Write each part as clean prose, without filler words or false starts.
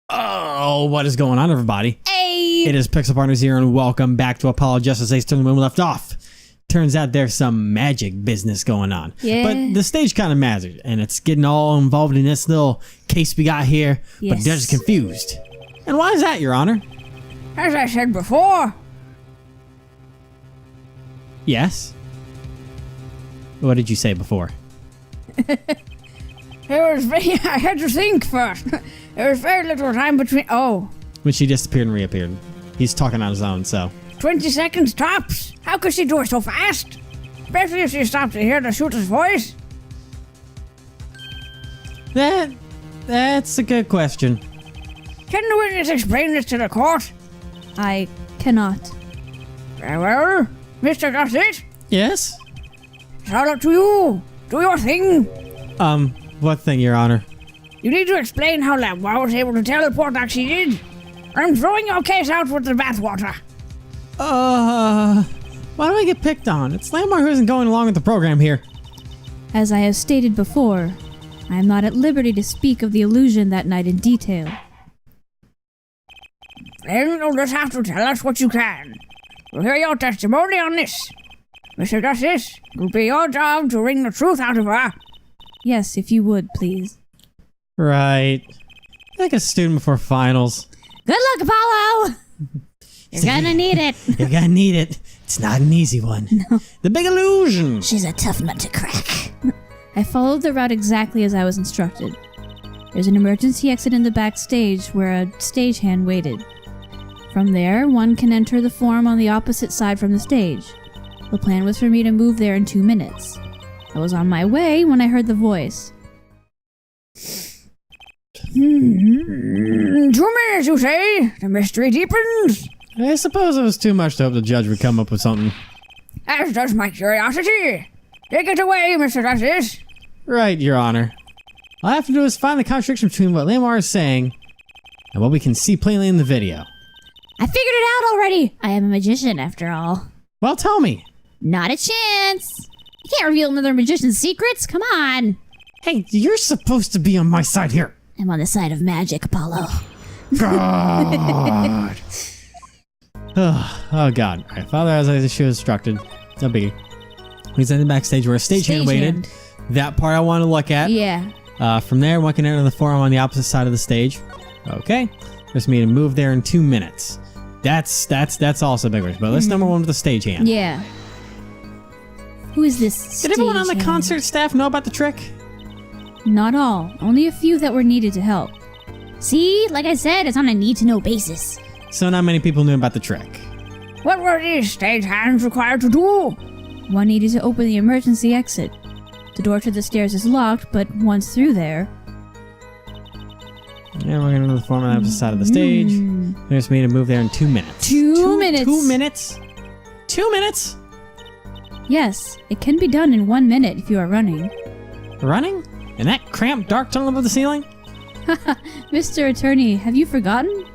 Oh, what is going on, everybody? Hey! It is Pixel Partners here, and welcome back to Apollo Justice Ace Turn when we left off. Turns out there's some magic business going on. Yeah. But the stage kind of matters, and it's getting all involved in this little case we got here, but Yes. they're just confused. And why is that, Your Honor? As I said before, Yes? What did you say before? I had to think first. There was very little time between. Oh, When she disappeared and reappeared. He's talking on his own, so. 20 seconds tops. How could she do it so fast? Especially if she stopped to hear the shooter's voice. That's a good question. Can the witness explain this to the court? I cannot. Very well, Mr. Gossett. Yes? It's all up to you. Do your thing. What thing, Your Honor? You need to explain how Lamar was able to teleport like she did. I'm throwing your case out with the bathwater. Why do I get picked on? It's Lamar who isn't going along with the program here. As I have stated before, I am not at liberty to speak of the illusion that night in detail. Then you'll just have to tell us what you can. We'll hear your testimony on this. Mr. Justice, it'll be your job to wring the truth out of her. Yes, if you would, please. Right. Like a student before finals. Good luck, Apollo! You're gonna need it. You're gonna need it. It's not an easy one. No. The big illusion. She's a tough nut to crack. I followed the route exactly as I was instructed. There's an emergency exit in the backstage where a stagehand waited. From there, one can enter the forum on the opposite side from the stage. The plan was for me to move there in 2 minutes. I was on my way when I heard the voice. 2 minutes, you say? The mystery deepens. I suppose it was too much to hope the judge would come up with something. As does my curiosity. Take it away, Mr. Justice. Right, Your Honor. All I have to do is find the contradiction between what Lamar is saying and what we can see plainly in the video. I figured it out already! I am a magician, after all. Well, tell me. Not a chance! You can't reveal another magician's secrets, come on! Hey, you're supposed to be on my side here. I'm on the side of magic, Apollo. God. Oh, God. All right, Father, as she was instructed. No biggie. He's in the backstage where a stagehand waited. That part I want to look at. Yeah. From there, one can enter the forum on the opposite side of the stage. Okay. Just me to move there in 2 minutes. That's also big risk. But let's number one with the stagehand. Yeah. Who is this Did everyone on the stagehand? concert staff know about the trick? Not all. Only a few that were needed to help. See? Like I said, it's on a need-to-know basis. So not many people knew about the trick. What were these stagehands required to do? One needed to open the emergency exit. The door to the stairs is locked, but once through there... Yeah, we're gonna do the forum on the opposite side of the stage. There's me to move there in 2 minutes. 2 minutes! 2 minutes? 2 minutes? Yes, it can be done in 1 minute if you are running. Running? In that cramped dark tunnel above the ceiling? Mr. Attorney, have you forgotten?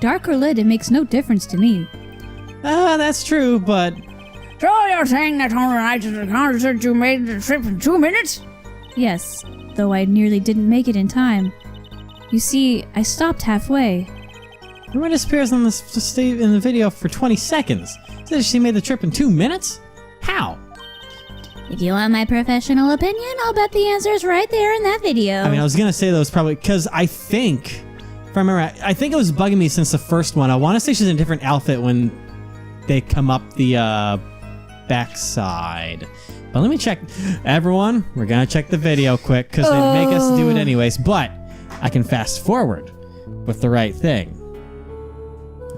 Dark or lit, it makes no difference to me. That's true, but... So you're saying that on the night of the concert you made the trip in 2 minutes? Yes, though I nearly didn't make it in time. You see, I stopped halfway. Everyone disappears on in the video for 20 seconds. Says she made the trip in 2 minutes? How? If you want my professional opinion, I'll bet the answer is right there in that video. I mean, I was gonna say those probably... Because I think... If I remember, I think it was bugging me since the first one. I want to say she's in a different outfit when they come up the backside. But let me check. Everyone, we're gonna check the video quick because they make us do it anyways. But I can fast forward with the right thing.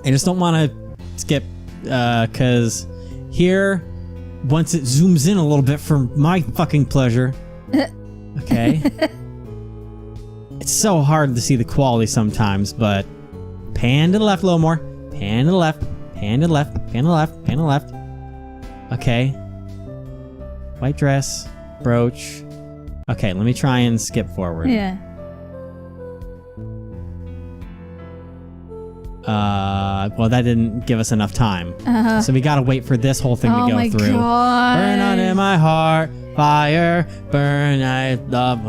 I just don't want to skip because here, once it zooms in a little bit for my fucking pleasure. Okay. It's so hard to see the quality sometimes, but pan to the left a little more. Pan to the left. Pan to the left. Pan to the left. Pan to the left. Okay. White dress. Brooch. Okay, let me try and skip forward. Yeah. Well, that didn't give us enough time. So we gotta wait for this whole thing to go my through. God. Burn on in my heart, fire, burn, I love,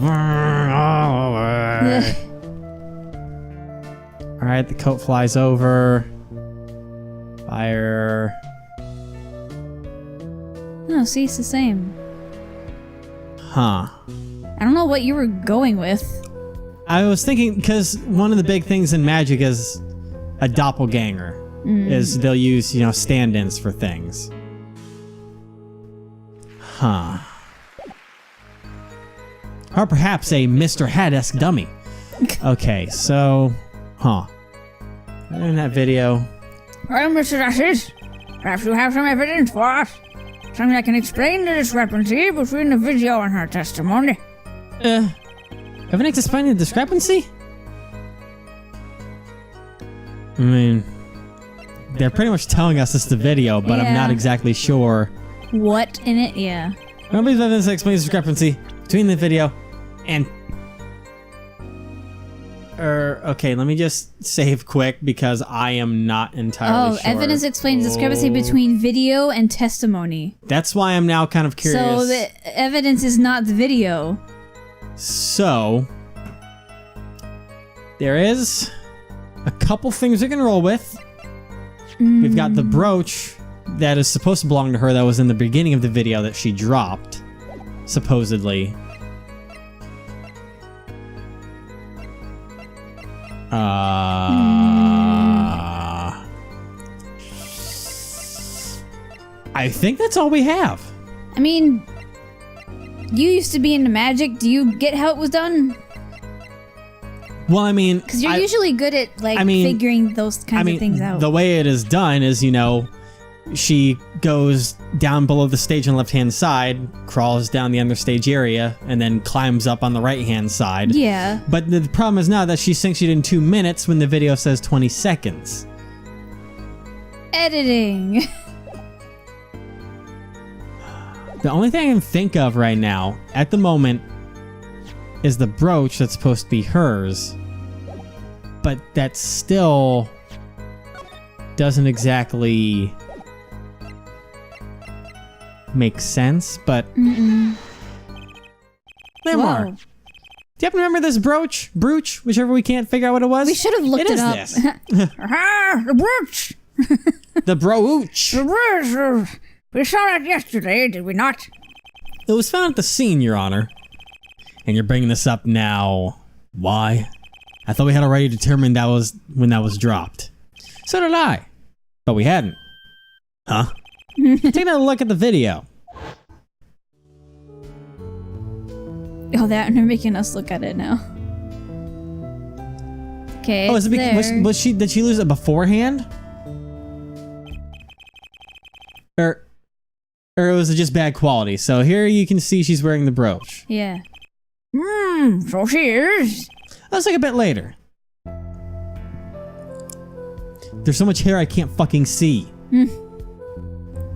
burn away. Alright, the coat flies over. Fire. No, see, it's the same. Huh. I don't know what you were going with. I was thinking, because one of the big things in magic is a doppelganger. Is they'll use, stand-ins for things. Huh. Or perhaps a Mr. Hat-esque dummy. Okay, so... Huh. In that video... Well, Mr. Ashes, perhaps you have some evidence for us. Something that can explain the discrepancy between the video and her testimony. Evidence explaining the discrepancy? I mean... They're pretty much telling us it's the video, but I'm not Yeah. exactly sure. What in it? Yeah. Nobody's evidence that explains the discrepancy between the video and... okay, let me just save quick because I am not entirely sure. Evidence explains discrepancy between video and testimony. That's why I'm now kind of curious. So the evidence is not the video. So, there is a couple things we can roll with. We've got the brooch that is supposed to belong to her that was in the beginning of the video that she dropped, supposedly. I think that's all we have. I mean, you used to be into magic. Do you get how it was done? Well, I mean... Because you're usually good at, figuring those kinds of things out. The way it is done is, she goes down below the stage on the left-hand side, crawls down the understage area, and then climbs up on the right-hand side. Yeah. But the problem is now that she thinks she did in 2 minutes when the video says 20 seconds. Editing. The only thing I can think of right now, at the moment, is the brooch that's supposed to be hers. But that still doesn't exactly make sense, but... Mm-mm. Lamar, Whoa. do you happen to remember this brooch? Whichever we can't figure out what it was? We should have looked it up. This. Aha! The brooch! The brooch. The brooch! We saw that yesterday, did we not? It was found at the scene, Your Honor. And you're bringing this up now. Why? I thought we had already determined that was when that was dropped. So did I. But we hadn't. Huh? Take another look at the video. Oh, they're making us look at it now. Okay. Oh, is it because, did she lose it beforehand? Or was it just bad quality? So here you can see she's wearing the brooch. Yeah. So she is. Let's look a bit later. There's so much hair I can't fucking see.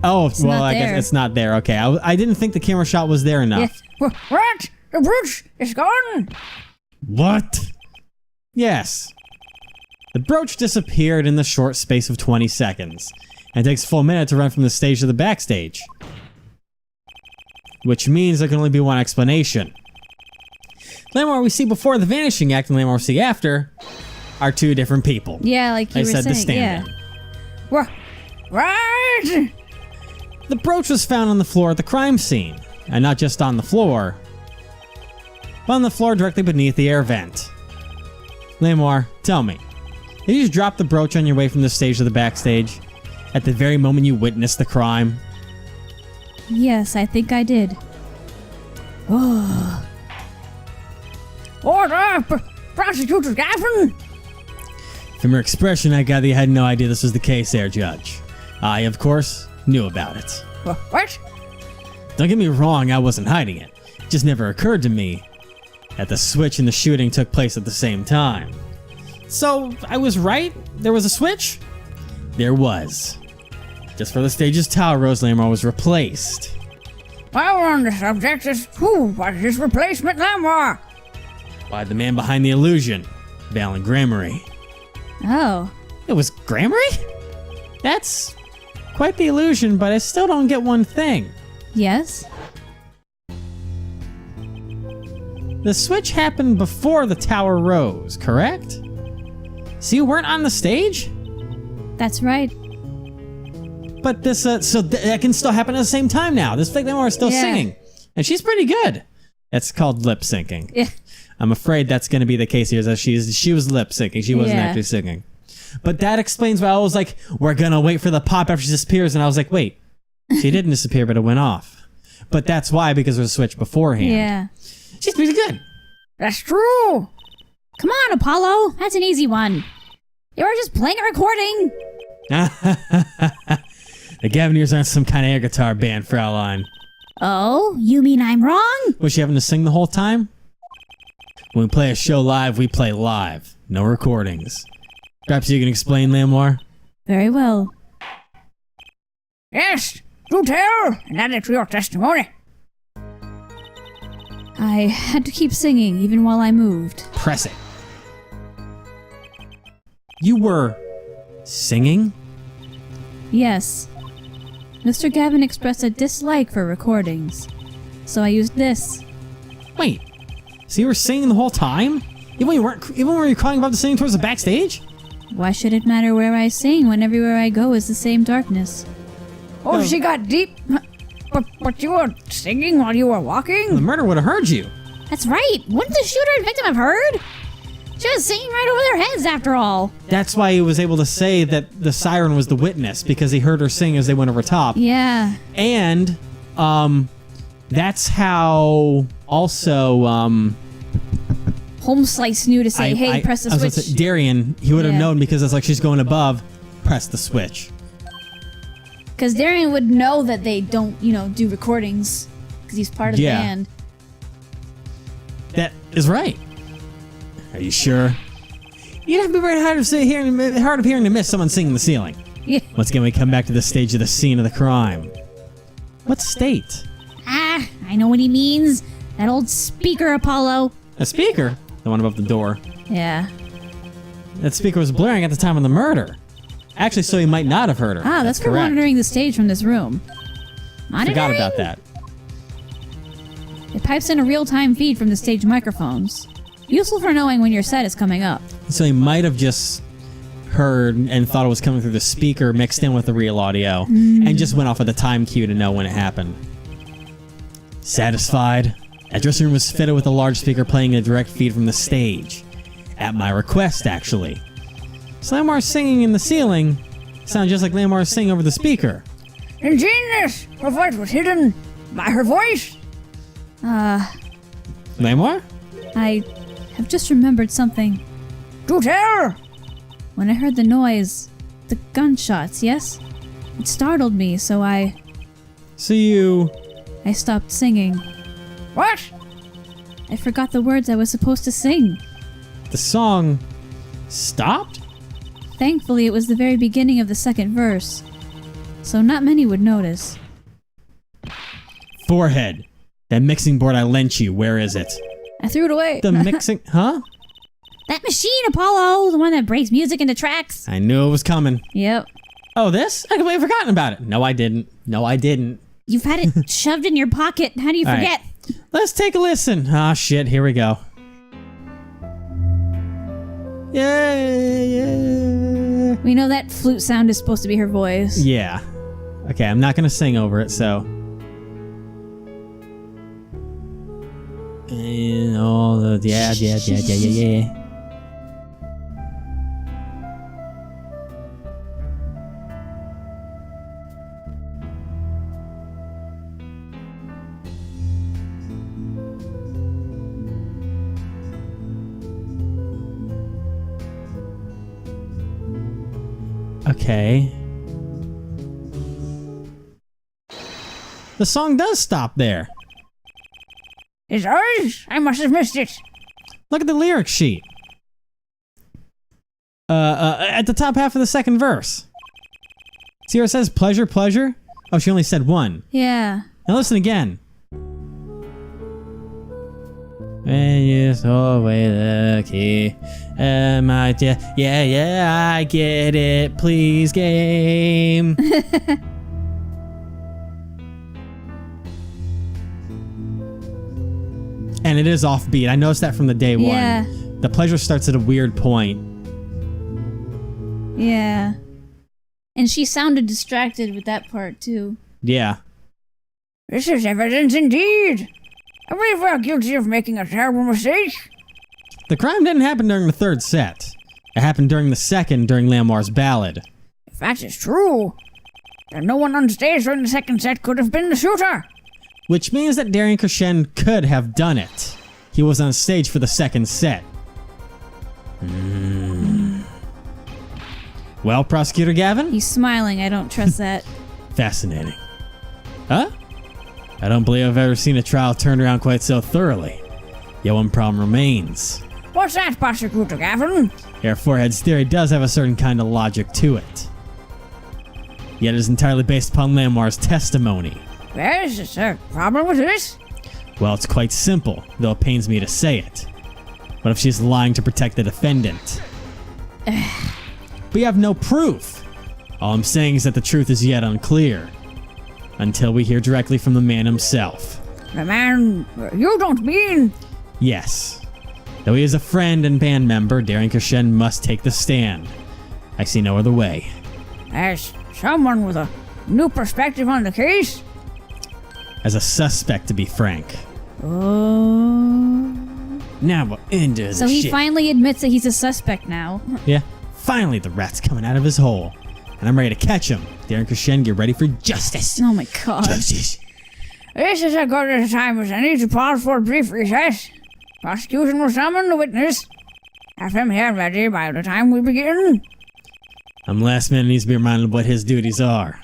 Oh, well, I guess it's not there. Okay, I didn't think the camera shot was there enough. Yes. What? The brooch is gone? What? Yes. The brooch disappeared in the short space of 20 seconds, and it takes a full minute to run from the stage to the backstage. Which means there can only be one explanation. Lamar we see before the Vanishing Act and Lamar we see after are two different people. Yeah, like you I were said saying. the stand-in. Right? The brooch was found on the floor at the crime scene, and not just on the floor, but on the floor directly beneath the air vent. Lamar, tell me, did you just drop the brooch on your way from the stage to the backstage at the very moment you witnessed the crime? Yes, I think I did. Oh. Order! Prosecutor Gaffin! From your expression, I gather you had no idea this was the case there, Judge. I, of course, knew about it. What? Don't get me wrong, I wasn't hiding it. It just never occurred to me that the switch and the shooting took place at the same time. So, I was right? There was a switch? There was. Just for the stage's tower, Rose Lamar was replaced. While we're on the subject, who was his replacement, Lamar? By the man behind the illusion, Valen Gramarye. Oh. It was Gramarye? That's quite the illusion, but I still don't get one thing. Yes? The switch happened before the tower rose, correct? So you weren't on the stage? That's right. But this, that can still happen at the same time now. This fake Lamar is still Yeah. singing. And she's pretty good. It's called lip syncing. Yeah. I'm afraid that's going to be the case here, is that she was lip syncing. She wasn't Yeah. actually singing. But that explains why I was like, we're going to wait for the pop after she disappears. And I was like, wait, she didn't disappear, but it went off. But that's why, because there was a switch beforehand. Yeah. She's pretty good. That's true. Come on, Apollo. That's an easy one. You were just playing a recording. The Gavineers aren't some kind of air guitar band, Fraulein. Oh, you mean I'm wrong? Was she having to sing the whole time? When we play a show live, we play live. No recordings. Perhaps you can explain, Lamar? Very well. Yes, do tell, and add it to your testimony. I had to keep singing even while I moved. Press it. You were singing? Yes. Mr. Gavin expressed a dislike for recordings, so I used this. Wait. So you were singing the whole time? Even when you were crying about the singing towards the backstage? Why should it matter where I sing when everywhere I go is the same darkness? Oh, No. she got deep. But you were singing while you were The walking? murder would have heard you. That's right! Wouldn't the shooter and victim have heard? She was singing right over their heads after all. That's why he was able to say that the siren was the witness, because he heard her sing as they went over top. Yeah. And that's how also Home Slice knew to say, hey, press the I was gonna switch. say, Darian, he would have Yeah. known, because it's like she's going above, press the switch. Because Darian would know that they don't, do recordings. Because he's part of the Yeah. band. That is right. Are you sure? You'd have to be very hard of hearing to miss someone singing the ceiling. Yeah. Once again, we come back to the stage of the scene of the crime. What state? Ah, I know what he means. That old speaker, Apollo. A speaker? The one above the door. Yeah. That speaker was blaring at the time of the murder. Actually, so he might not have heard her. Ah, that's for correct. monitoring the stage from this room. Forgot about that. It pipes in a real-time feed from the stage microphones. Useful for knowing when your set is coming up. So he might have just heard and thought it was coming through the speaker mixed in with the real audio and just went off of the time cue to know when it happened. Satisfied? That dressing room was fitted with a large speaker playing a direct feed from the stage. At my request, actually. So Lamar's singing in the ceiling sounds just like Lamar's singing over the speaker. Ingenious! Her voice was hidden by her voice. Lamar? I have just remembered something. Do tell! When I heard the noise, the gunshots, yes? It startled me, so I So you... stopped singing. What? I forgot the words I was supposed to sing. The song... stopped? Thankfully, it was the very beginning of the second verse, so not many would notice. Forehead. That mixing board I lent you, where is it? I threw it away. The mixing... Huh? That machine, Apollo! The one that breaks music into tracks! I knew it was coming. Yep. Oh, this? I completely forgotten about it. No, I didn't. No, I didn't. You've had it shoved in your pocket. How do you All right. forget? Let's take a listen. Ah, shit. Here we go. Yeah. We know that flute sound is supposed to be her voice. Yeah. Okay, I'm not gonna sing over it, so. And all the yeah. Okay. The song does stop there. It does? I must have missed it. Look at the lyric sheet. At the top half of the second verse. See where it says pleasure, pleasure? Oh, she only said one. Yeah. Now listen again. When you throw away the key, yeah, I get it, please, game. And it is offbeat. I noticed that from the day one. Yeah. The pleasure starts at a weird point. Yeah. And she sounded distracted with that part, too. Yeah. This is evidence indeed. I believe we're guilty of making a terrible mistake. The crime didn't happen during the third set. It happened during the second, during Lamar's ballad. If that is true, then no one on stage during the second set could have been the shooter. Which means that Darian Crescend could have done it. He was on stage for the second set. Well, Prosecutor Gavin? He's smiling. I don't trust that. Fascinating. Huh? I don't believe I've ever seen a trial turned around quite so thoroughly. Yet one problem remains. What's that, Prosecutor Gavin? Your Forehead's theory does have a certain kind of logic to it. Yet it is entirely based upon Lamar's testimony. Is there a problem with this? Well, it's quite simple, though it pains me to say it. What if she's lying to protect the defendant? We have no proof. All I'm saying is that the truth is yet unclear. Until we hear directly from the man himself. The man... You don't mean... Yes. Though he is a friend and band member, Darian Crescend must take the stand. I see no other way. As someone with a new perspective on the case? As a suspect, to be frank. Oh. Now we're into the So he shit. finally admits that he's a suspect now. Yeah. Finally, the rat's coming out of his hole. And I'm ready to catch him. Darian Crescend, get ready for justice. Oh my god. Justice. This is as good a time as any to pause for a brief recess. Prosecution will summon the witness. Have him here ready by the time we begin. Last man needs to be reminded of what his duties are.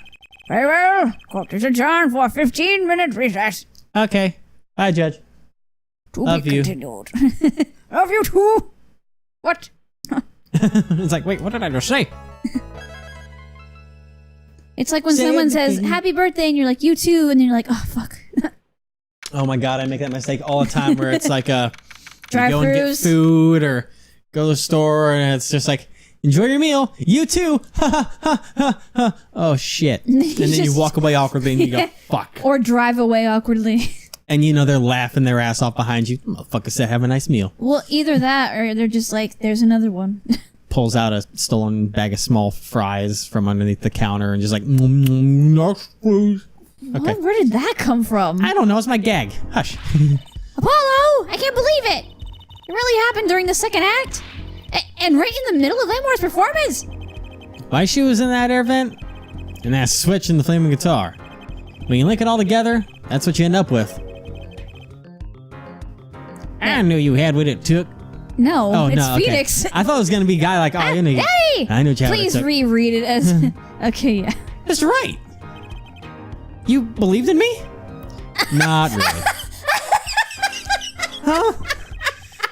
Very well. Court is adjourned for a 15-minute recess. Okay. Bye, Judge. To Love be you. continued. Love you too. What? It's like, wait, what did I just say? It's like when Say someone says, everything. happy birthday, and you're like, you too, and then you're like, oh, fuck. Oh my god, I make that mistake all the time where it's like, you go and get Drive-thrus. food or go to the store and it's just like, enjoy your meal. You too. Ha ha ha ha ha. Oh shit. And then you just- walk away awkwardly and you go, fuck. Or drive away awkwardly. And you know they're laughing their ass off behind you. Motherfucker said, have a nice meal. Well, either that, or they're just like, there's another one. Pulls out a stolen bag of small fries from underneath the counter and just like, next please. Okay. What? Where did that come from? I don't know, it's my gag. Hush. Apollo! I can't believe it! It really happened during the second act? And right in the middle of Lamar's performance? Why she was in that air vent? And that switch in the flaming guitar. When you link it all together, that's what you end up with. I knew you had what it took. No, Oh, it's no, okay. Phoenix. I thought it was going to be a guy like, oh, you know, Hey! I knew what you had what it Please took. reread it as... Okay, yeah. That's right. You believed in me? Not really. Huh?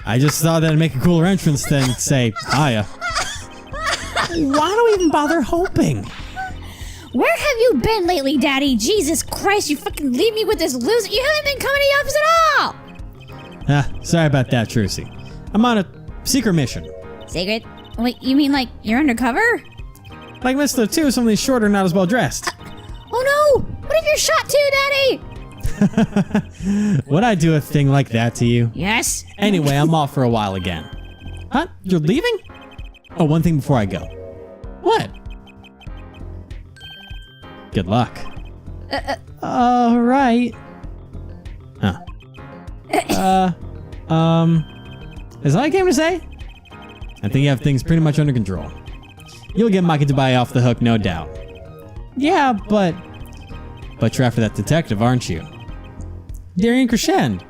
I just thought that'd make a cooler entrance than say, hiya. Why do we even bother hoping? Where have you been lately, Daddy? Jesus Christ, you fucking leave me with this loser. You haven't been coming to the office at all! Sorry about that, Trucy. I'm on a secret mission. Secret? Wait, you mean like you're undercover? Like Mr. 2, some of these shorter, not as well dressed. Oh no! What if you're shot too, Daddy? Would I do a thing like that to you? Yes? Anyway, I'm off for a while again. Huh? You're leaving? Oh, one thing before I go. What? Good luck. All right. Huh. Is that all I came to say? I think you have things pretty much under control. You'll get Maki Dubai off the hook, no doubt. Yeah, but you're after that detective, aren't you? Darian Crescend.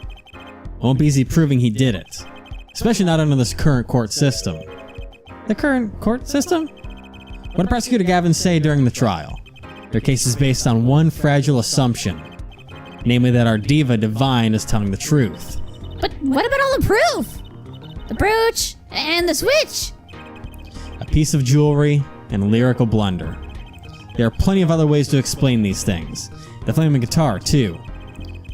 Won't be easy proving he did it. Especially not under this current court system. The current court system? What did Prosecutor Gavin say during the trial? Their case is based on one fragile assumption. Namely that our diva Divine is telling the truth. But what about all the proof? The brooch and the switch? A piece of jewelry and a lyrical blunder. There are plenty of other ways to explain these things. The flaming guitar, too.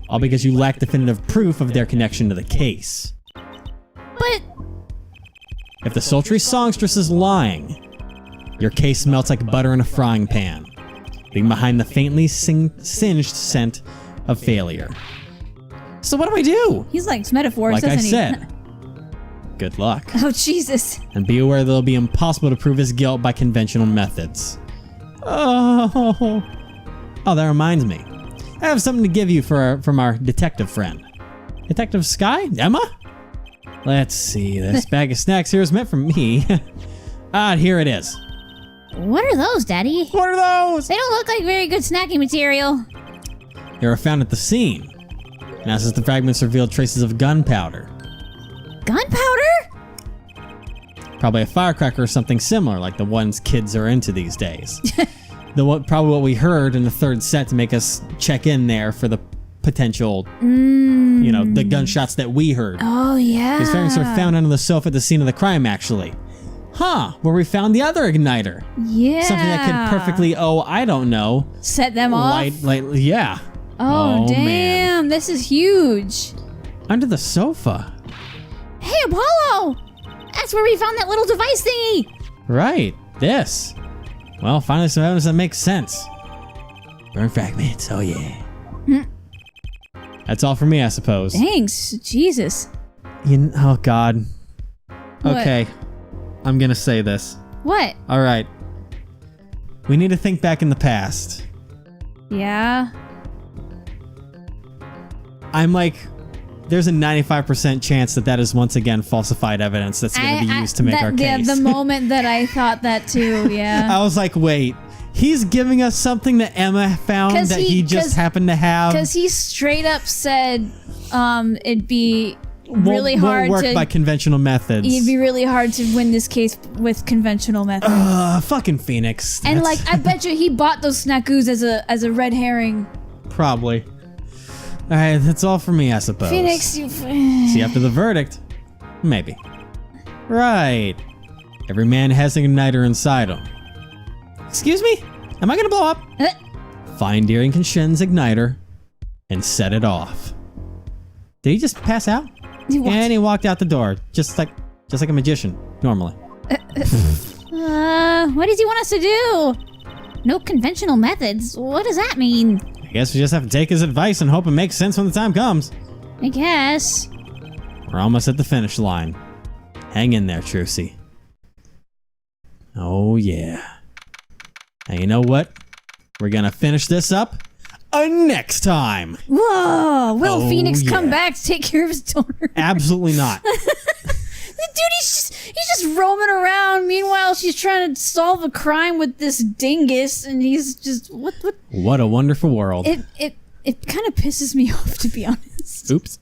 All because you lack definitive proof of their connection to the case. But If the sultry songstress is lying, your case melts like butter in a frying pan, leaving behind the faintly singed scent of failure. So what do I do? he likes metaphors, Like I doesn't he? said, Good luck. Oh, Jesus. And be aware that it'll be impossible to prove his guilt by conventional methods. Oh, that reminds me. I have something to give you from our detective friend. Detective Sky? Emma? Let's see. This bag of snacks here is meant for me. Here it is. What are those, Daddy? What are those? They don't look like very good snacking material. They were found at the scene. And as the fragments revealed traces of gunpowder. Gunpowder? Probably a firecracker or something similar, like the ones kids are into these days. Probably what we heard in the third set to make us check in there for the potential, the gunshots that we heard. Oh, yeah. These fragments were found under the sofa at the scene of the crime, actually. Where we found the other igniter. Yeah. Something that could perfectly, I don't know. Set them off? Yeah. Oh, damn. Man. This is huge. Under the sofa. Hey, Apollo! That's where we found that little device thingy. Right. This. Well, finally some evidence that makes sense. Burn fragments. Oh, yeah. That's all for me, I suppose. Thanks. Jesus. Oh, God. What? Okay. I'm gonna say this. What? All right. We need to think back in the past. Yeah. I'm like, there's a 95% chance that is once again falsified evidence that's going to be used to make our case. Yeah, the moment that I thought that too, yeah. I was like, wait, he's giving us something that Emma found that he just happened to have? Because he straight up said it'd be really hard won't work by conventional methods. It'd be really hard to win this case with conventional methods. Fucking Phoenix. And I bet you he bought those snackoos as a red herring. Probably. All right, that's all for me, I suppose. Phoenix, you... See after the verdict? Maybe. Right. Every man has an igniter inside him. Excuse me? Am I gonna blow up? Find Darrington Shen's igniter and set it off. Did he just pass out? What? And he walked out the door, just like a magician, normally. What does he want us to do? No conventional methods. What does that mean? I guess we just have to take his advice and hope it makes sense when the time comes. I guess. We're almost at the finish line. Hang in there, Trucy. Oh, yeah. Now, you know what? We're gonna finish this up next time. Whoa! Will Phoenix come yeah. back to take care of his daughter? Absolutely not. Dude, he's just roaming around. Meanwhile, she's trying to solve a crime with this dingus, and he's just what? What a wonderful world. It kind of pisses me off, to be honest. Oops.